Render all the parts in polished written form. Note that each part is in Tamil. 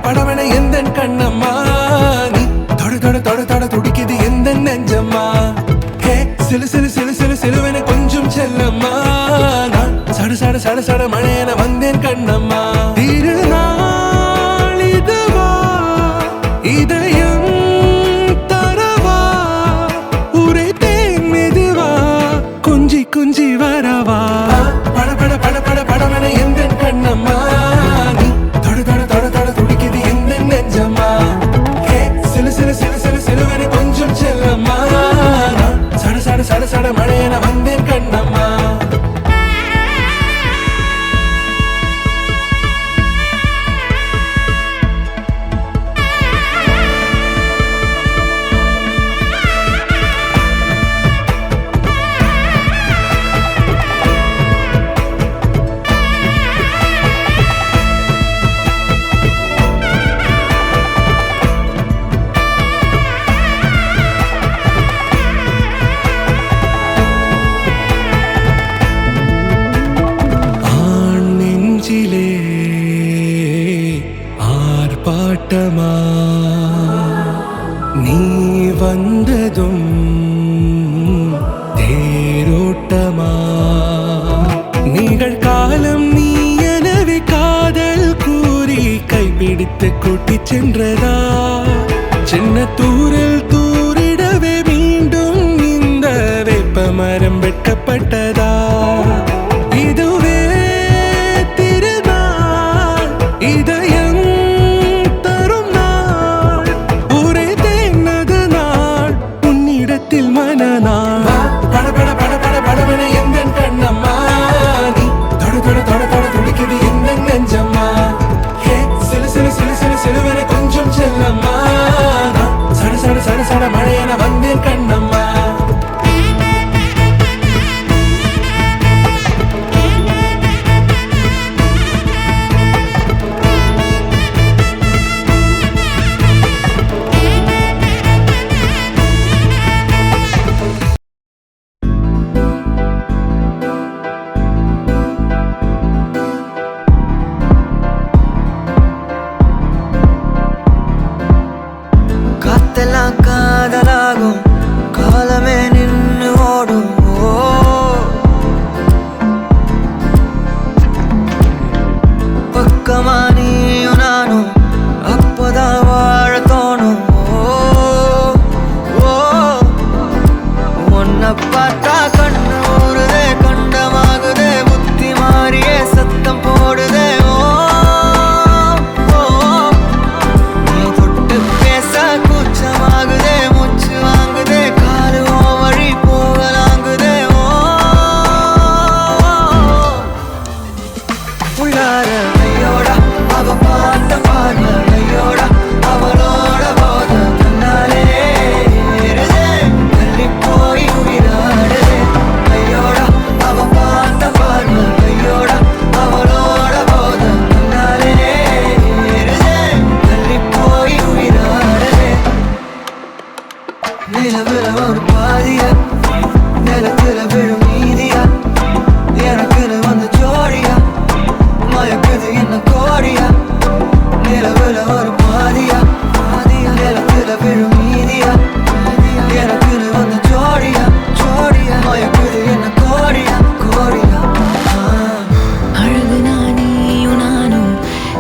படவன எந்தன் கண்ணம்மா நீ தொட தொட தொட தொட துடிக்குது எந்தன் நெஞ்சம்மா ஹே சிலு சிலு சிலு சிலு சிலுவென கொஞ்சம் செல்லம்மா நான் சட சட சட சட மழையென வந்தேன் கண்ணம்மா திருநாள் இதுவா இதயம் தரவா உரைத்தேன் மெதுவா கொஞ்சி கொஞ்சி வரவா பட பட பட பட படவன எந்தன் கண்ணம்மா நீ தொட தொட தொட தொட துடிக்குது எந்தன் நெஞ்சம்மா ஹே சிலு சிலு சிலு சிலு சிலுவென கொஞ்சம் செல்லம்மா நான் சட சட சட சட மழையென வந்தேன் கண்ணம்மா ஆர்ப்பாட்டமா நீ வந்ததும் தேரோட்டமா நிகழ்காலம் நீ எனவே காதல் கூறி கைப்பிடித்து கூட்டிச் சென்றதா சின்ன தூரில் தூரிடவே மீண்டும் இந்த வேப்ப மரம் வெட்கப்பட்டதா இதுவே திருநாள் இதயம் தரும் நாள் உரைத்தேனது நாள் உன்னிடத்தில் மனநாள் பட பட பட பட படவன எந்தன் கண்ணம்மா நீ தொட தொட தொட தொட துடிக்குது எந்தன் நெஞ்சம்மா ஹே சிலு சிலு சிலு சிலு சிலுவென கொஞ்சம் செல்லம்மா நான் சட சட சட சட மழையென வந்தேன் கண்ணம்மா காதலாகும் காலமே நின்று ஓடும் பக்கமா நீயும் நானும் அப்பதான் வாழ தோணும் உன்னை பார்த்தா கண்ணு ஊறுதே கண்டமாகுதே புத்தி மாறியே சத்தம் போடுதே நிலவுல ஒரு பாதியா நிலத்துல விழும் நீதியா எனக்குன்னு வந்து ஜோடியா மயக்குது என்ன கோடியா நிலவுல ஒரு பாதியா நிலத்துல விழும் நீதியா எனக்குன்னு வந்து ஜோடியா மயக்குது என்ன கோடியா அழகு நானியும் நானும்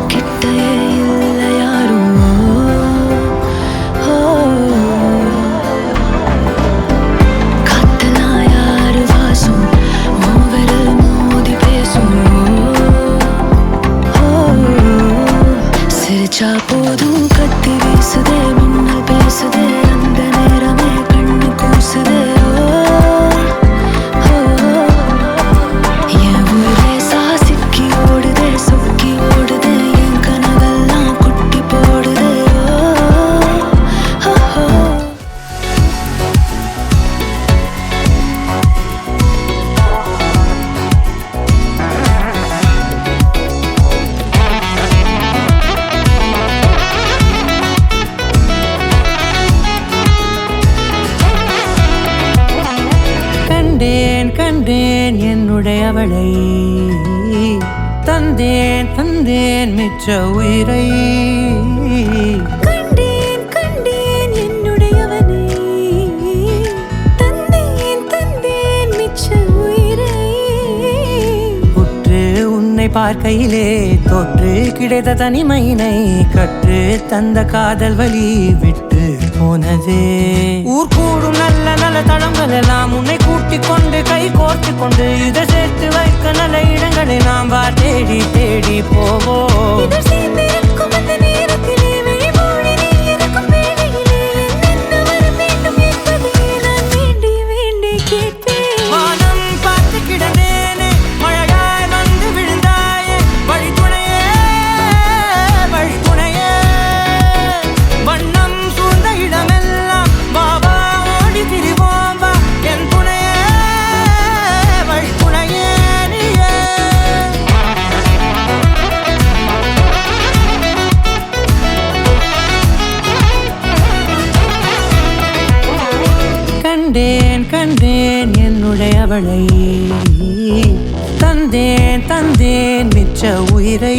கிட்டே இல்லை யாரும் போதும் கத்தி வீசுதே மின்னல் பேசுதே அந்த நேரமே கண்ணு கூசுதே என் ஊரே சாசிக்கி ஓடுதே சொக்கி ஓடுதே என் கனவெல்லாம் குட்டி போடுதே கண்டேன் என்னுடைய அவளை தந்தேன் தந்தேன் மிச்ச உயிரை கண்டேன் கண்டேன் என்னுடையவனை தந்தேன் தந்தேன் மிச்ச உயிரை உற்று உன்னை பார்க்கையிலே தொற்று கிடைத்த தனிமையினை கற்று தந்த காதல் வழி விட்டு போனதே ஊர் கூடும் நல்ல நல்ல தளங்கள் எல்லாம் உன்னை கூட்டிக் கொண்டு கை கோர்த்து கொண்டு இதை சேர்த்து வைக்க நல்ல இடங்களை நாம் வா தேடி தேடி போவோம் இதழ் சேர்ந்திருக்கும் அந்த நேரத்திலே விழிமூடி நீ இருக்கும் வேளையிலே என்னென்ன வர வேண்டும் என்பதை நான் வேண்டி வேண்டி கேட்பேன் வானம் பார்த்து கிடந்தேனே மழையாய் வந்து விழுந்தாயே வழித்துணையே வழித்துணையே வண்ணம் சூழ்ந்த இடமெல்லாம் பாபா ஓடி திரிவோம் வா என் துணையே வழித்துணையே நீயே கண்டேன் கண்டேன் என்னுடையவளை தந்தேன் தந்தேன் மிச்ச உயிரை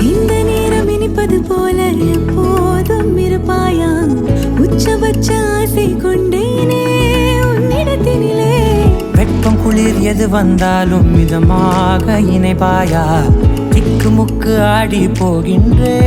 இந்த நேரம் இனிப்பது போல எப்போதும் இருப்பாயா உச்சபட்ச ஆசை கொண்டேனே உன்னிடத்தினிலே வெட்கம் குளிர் எது வந்தாலும் மிதமாக இணைப்பாயா திக்கு முக்கு ஆடி போகின்றே